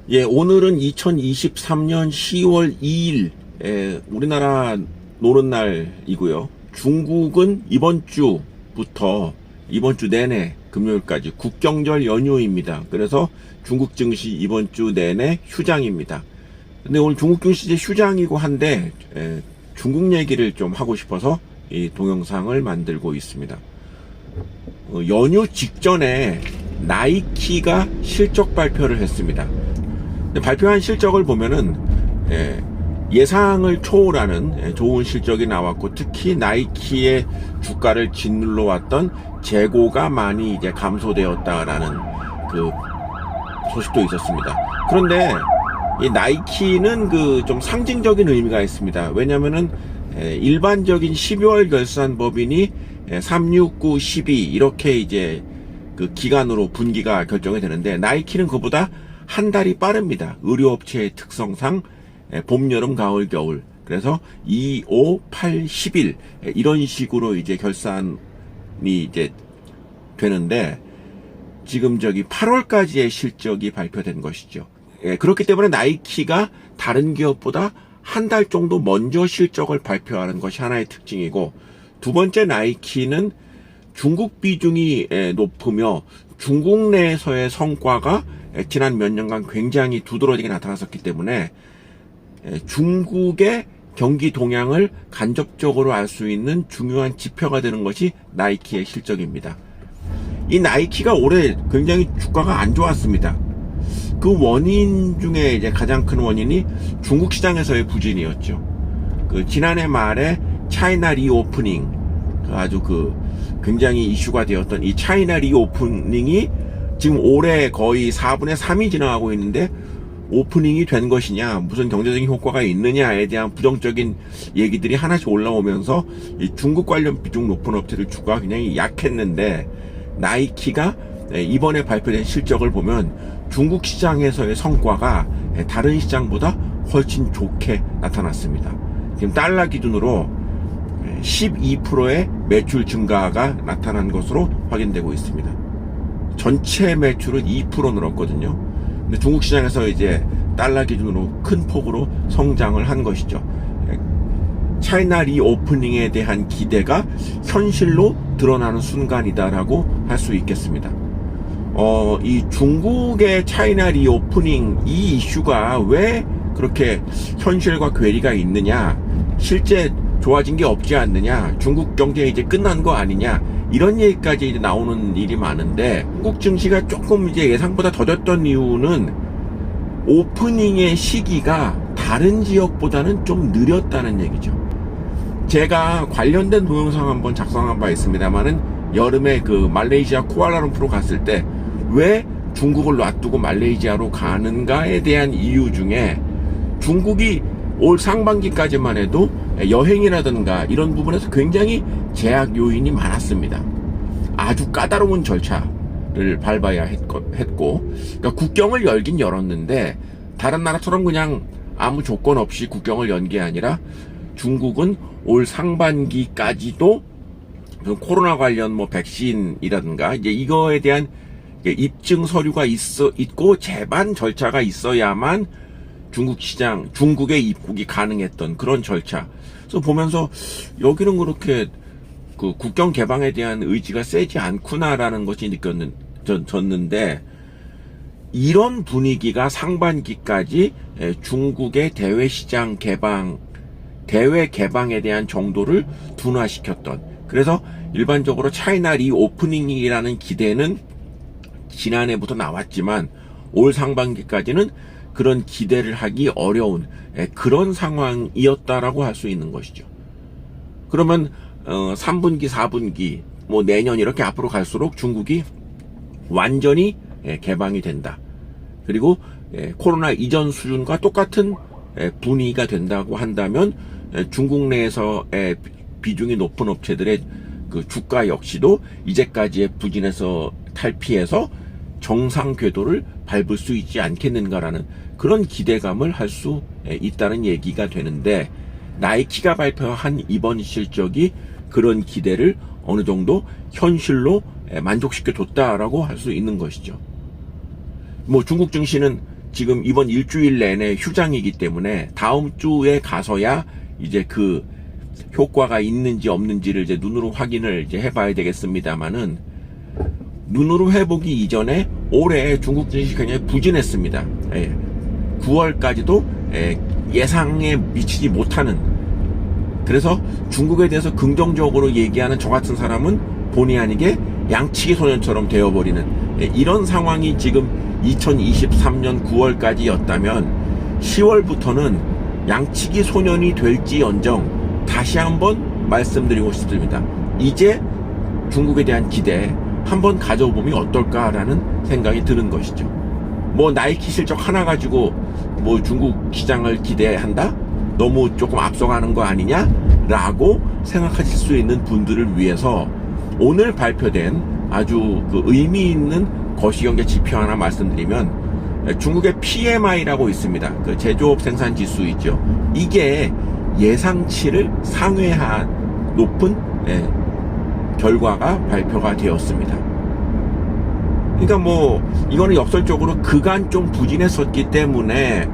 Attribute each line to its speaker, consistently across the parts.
Speaker 1: 예, 오늘은 2023년 10월 2일, 우리나라 노는 날이고요. 중국은 이번 주 내내 금요일까지 국경절 연휴입니다. 그래서 중국 증시 이번 주 내내 휴장입니다. 근데 오늘 중국 증시 이제 휴장이고 한데, 중국 얘기를 좀 하고 싶어서 이 동영상을 만들고 있습니다. 연휴 직전에 나이키가 실적 발표를 했습니다. 발표한 실적을 보면은 예상을 초월하는 좋은 실적이 나왔고, 특히 나이키의 주가를 짓눌러 왔던 재고가 많이 이제 감소되었다라는 그 소식도 있었습니다. 그런데 이 나이키는 그 좀 상징적인 의미가 있습니다. 왜냐면은 일반적인 12월 결산 법인이 3, 6, 9, 12 이렇게 이제 그 기간으로 분기가 결정이 되는데, 나이키는 그보다 한 달이 빠릅니다. 의료업체의 특성상 봄, 여름, 가을, 겨울. 그래서 2, 5, 8, 11 이런 식으로 이제 결산이 이제 되는데, 지금 저기 8월까지의 실적이 발표된 것이죠. 그렇기 때문에 나이키가 다른 기업보다 한 달 정도 먼저 실적을 발표하는 것이 하나의 특징이고, 두 번째, 나이키는 중국 비중이 높으며 중국 내에서의 성과가 지난 몇 년간 굉장히 두드러지게 나타났었기 때문에 중국의 경기 동향을 간접적으로 알 수 있는 중요한 지표가 되는 것이 나이키의 실적입니다. 이 나이키가 올해 굉장히 주가가 안 좋았습니다. 그 원인 중에 이제 가장 큰 원인이 중국 시장에서의 부진이었죠. 그 지난해 말에 차이나 리오프닝, 아주 굉장히 이슈가 되었던 이 차이나 리오프닝이 지금 올해 거의 4분의 3이 지나가고 있는데, 오프닝이 된 것이냐, 무슨 경제적인 효과가 있느냐에 대한 부정적인 얘기들이 하나씩 올라오면서 이 중국 관련 비중 높은 업체들 주가가 굉장히 약했는데, 나이키가 이번에 발표된 실적을 보면 중국 시장에서의 성과가 다른 시장보다 훨씬 좋게 나타났습니다. 지금 달러 기준으로 12%의 매출 증가가 나타난 것으로 확인되고 있습니다. 전체 매출은 2% 늘었거든요. 근데 중국 시장에서 이제 달러 기준으로 큰 폭으로 성장을 한 것이죠. 차이나 리오프닝에 대한 기대가 현실로 드러나는 순간이다라고 할 수 있겠습니다. 이 중국의 차이나 리오프닝 이 이슈가 왜 그렇게 현실과 괴리가 있느냐, 실제 좋아진 게 없지 않느냐, 중국 경제 이제 끝난 거 아니냐, 이런 얘기까지 이제 나오는 일이 많은데, 한국 증시가 조금 이제 예상보다 더뎠던 이유는 오프닝의 시기가 다른 지역보다는 좀 느렸다는 얘기죠. 제가 관련된 동영상 한번 작성한 바 있습니다만은, 여름에 말레이시아 쿠알라룸푸르 갔을 때 왜 중국을 놔두고 말레이시아로 가는가에 대한 이유 중에, 중국이 올 상반기까지만 해도 여행이라든가 이런 부분에서 굉장히 제약 요인이 많았습니다. 아주 까다로운 절차를 밟아야 했고, 그러니까 국경을 열긴 열었는데, 다른 나라처럼 그냥 아무 조건 없이 국경을 연 게 아니라, 중국은 올 상반기까지도 코로나 관련 백신이라든가 이제 이거에 대한 입증 서류가 있고 제반 절차가 있어야만 중국 시장, 중국의 입국이 가능했던 그런 절차. 그래서 보면서 여기는 그렇게 국경 개방에 대한 의지가 세지 않구나라는 것이 느껴졌는데, 이런 분위기가 상반기까지 중국의 대외 시장 개방, 대외 개방에 대한 정도를 둔화시켰던, 그래서 일반적으로 차이나 리오프닝이라는 기대는 지난해부터 나왔지만 올 상반기까지는 그런 기대를 하기 어려운 그런 상황이었다라고 할 수 있는 것이죠. 그러면 3분기, 4분기, 내년 이렇게 앞으로 갈수록 중국이 완전히 개방이 된다. 그리고 코로나 이전 수준과 똑같은 분위기가 된다고 한다면, 중국 내에서의 비중이 높은 업체들의 그 주가 역시도 이제까지의 부진에서 탈피해서 정상 궤도를 밟을 수 있지 않겠는가라는 그런 기대감을 할 수 있다는 얘기가 되는데, 나이키가 발표한 이번 실적이 그런 기대를 어느 정도 현실로 만족시켜 줬다라고 할 수 있는 것이죠. 중국 증시는 지금 이번 일주일 내내 휴장이기 때문에 다음 주에 가서야 이제 그 효과가 있는지 없는지를 이제 눈으로 확인을 이제 해봐야 되겠습니다만은, 눈으로 해보기 이전에 올해 중국 증시 굉장히 부진했습니다. 9월까지도 예상에 미치지 못하는, 그래서 중국에 대해서 긍정적으로 얘기하는 저 같은 사람은 본의 아니게 양치기 소년처럼 되어버리는 이런 상황이 지금 2023년 9월까지였다면 10월부터는 양치기 소년이 될지언정 다시 한번 말씀드리고 싶습니다. 이제 중국에 대한 기대 한번 가져보면 어떨까라는 생각이 드는 것이죠. 뭐 나이키 실적 하나 가지고 뭐 중국 시장을 기대한다? 너무 조금 앞서가는 거 아니냐라고 생각하실 수 있는 분들을 위해서 오늘 발표된 아주 그 의미 있는 거시경제 지표 하나 말씀드리면, 중국의 PMI라고 있습니다. 그 제조업 생산 지수 있죠. 이게 예상치를 상회한 높은 결과가 발표가 되었습니다. 그러니까 뭐 이거는 역설적으로 그간 좀 부진했었기 때문에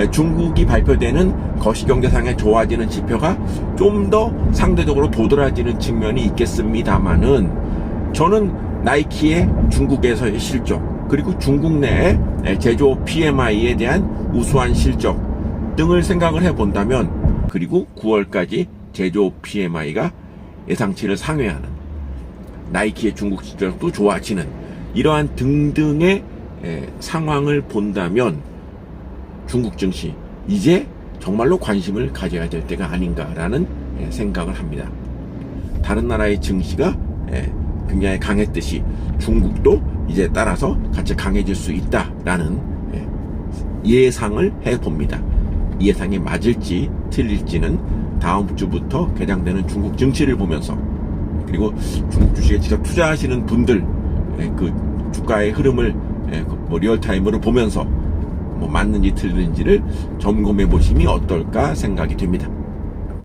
Speaker 1: 중국이 발표되는 거시경제상에 좋아지는 지표가 좀 더 상대적으로 도드라지는 측면이 있겠습니다만은, 저는 나이키의 중국에서의 실적, 그리고 중국 내의 제조업 PMI에 대한 우수한 실적 등을 생각을 해본다면, 그리고 9월까지 제조업 PMI가 예상치를 상회하는, 나이키의 중국 실적도 좋아지는 이러한 등등의 상황을 본다면 중국 증시 이제 정말로 관심을 가져야 될 때가 아닌가라는 생각을 합니다. 다른 나라의 증시가 굉장히 강했듯이 중국도 이제 따라서 같이 강해질 수 있다라는 예상을 해봅니다. 이 예상이 맞을지 틀릴지는 다음 주부터 개장되는 중국 증시를 보면서, 그리고 중국 주식에 직접 투자하시는 분들 그 주가의 흐름을 뭐 리얼타임으로 보면서 뭐 맞는지 틀린지를 점검해 보심이 어떨까 생각이 됩니다.